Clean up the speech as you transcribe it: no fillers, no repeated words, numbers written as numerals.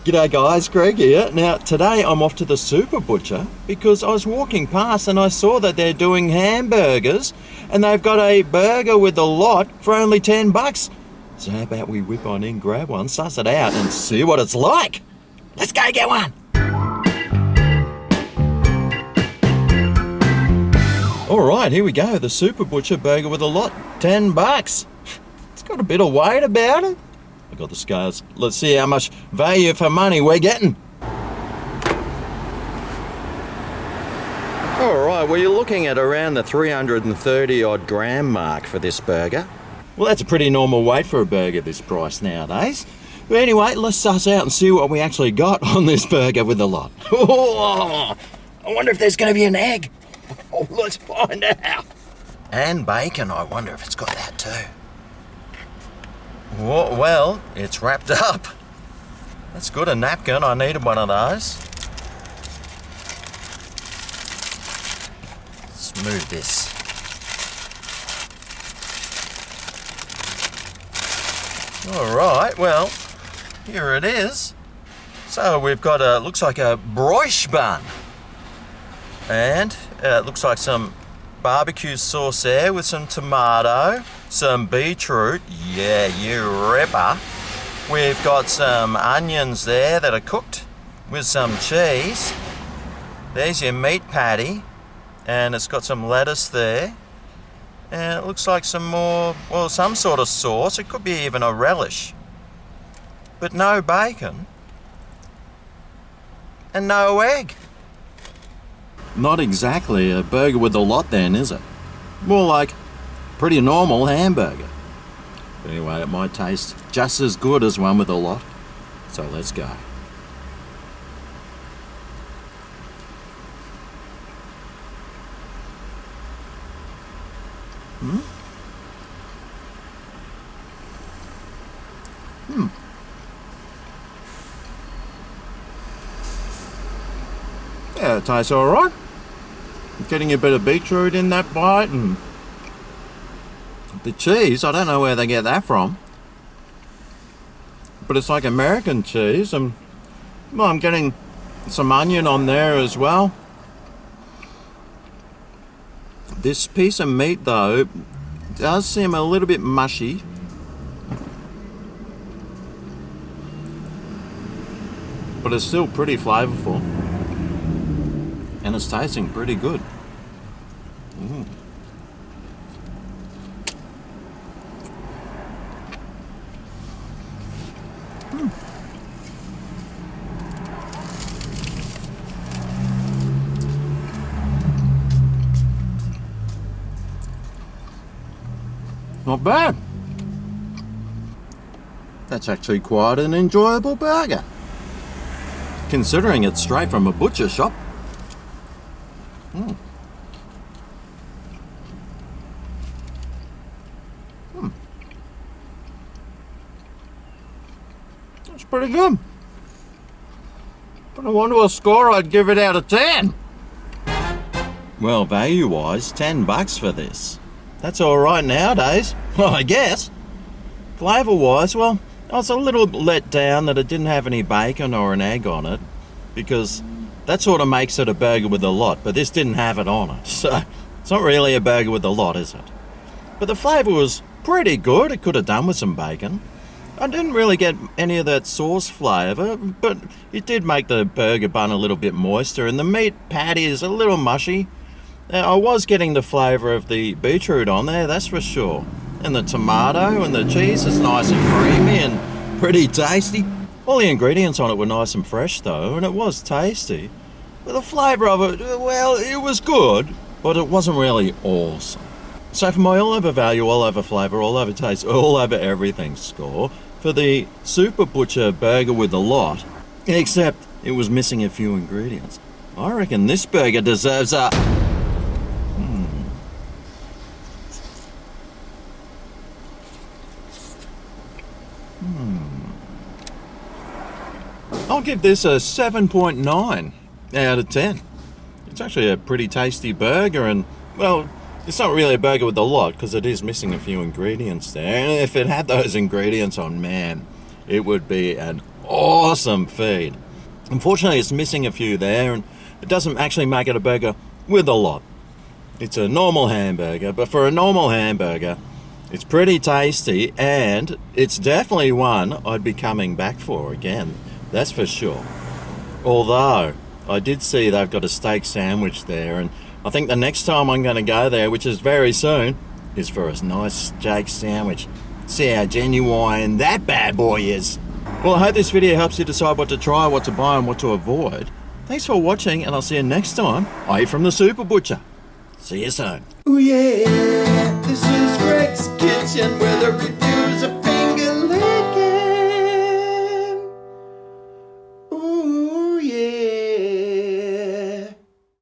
G'day guys, Greg here. Now today I'm off to the Super Butcher because I was walking past and I saw that they're doing hamburgers and they've got a burger with a lot for only $10. So how about we whip on in, grab one, suss it out and see what it's like. Let's go get one. Alright, here we go. The Super Butcher burger with a lot, $10. It's got a bit of weight about it. I got the scales. Let's see how much value for money we're getting. Alright, well you're looking at around the 330 odd gram mark for this burger. Well, that's a pretty normal weight for a burger this price nowadays. But anyway, let's suss out and see what we actually got on this burger with a lot. Oh, I wonder if there's going to be an egg. Oh, let's find out. And bacon, I wonder if it's got that too. Well, it's wrapped up. That's good, a napkin. I needed one of those. Let's move this. Alright, well, here it is. So we've got looks like a broche bun. And it looks like some barbecue sauce there with some tomato, some beetroot, yeah, you ripper. We've got some onions there that are cooked with some cheese. There's your meat patty, and it's got some lettuce there. And it looks like some more, well, some sort of sauce. It could be even a relish. But no bacon. And no egg. Not exactly a burger with a lot then, is it? More like pretty normal hamburger. But anyway, it might taste just as good as one with a lot. So let's go. Yeah, it tastes alright. Getting a bit of beetroot in that bite, and the cheese, I don't know where they get that from. But it's like American cheese, and well, I'm getting some onion on there as well. This piece of meat though does seem a little bit mushy. But it's still pretty flavourful. And it's tasting pretty good. Not bad. That's actually quite an enjoyable burger. Considering it's straight from a butcher shop. That's pretty good. But I wonder what score I'd give it out of 10. Well, value-wise, $10 for this. That's alright nowadays, well, I guess. Flavour-wise, well, I was a little let down that it didn't have any bacon or an egg on it, because that sort of makes it a burger with a lot, but this didn't have it on it, so it's not really a burger with a lot, is it? But the flavour was pretty good. It could have done with some bacon. I didn't really get any of that sauce flavour, but it did make the burger bun a little bit moister, and the meat patty is a little mushy. I was getting the flavour of the beetroot on there, that's for sure. And the tomato and the cheese is nice and creamy and pretty tasty. All the ingredients on it were nice and fresh though, and it was tasty. But the flavour of it, well, it was good, but it wasn't really awesome. So for my all over value, all over flavour, all over taste, all over everything score, for the Super Butcher burger with a lot, except it was missing a few ingredients, I reckon this burger deserves a... I'll give this a 7.9 out of 10. It's actually a pretty tasty burger, and, well, it's not really a burger with a lot because it is missing a few ingredients there. And if it had those ingredients on, man, it would be an awesome feed. Unfortunately, it's missing a few there, and it doesn't actually make it a burger with a lot. It's a normal hamburger, but for a normal hamburger, it's pretty tasty, and it's definitely one I'd be coming back for again. That's for sure. Although, I did see they've got a steak sandwich there, and I think the next time I'm going to go there, which is very soon, is for a nice steak sandwich. See how genuine that bad boy is. Well, I hope this video helps you decide what to try, what to buy, and what to avoid. Thanks for watching, and I'll see you next time. I eat from the Super Butcher. See you soon. Ooh yeah, this is Greg's Kitchen, where the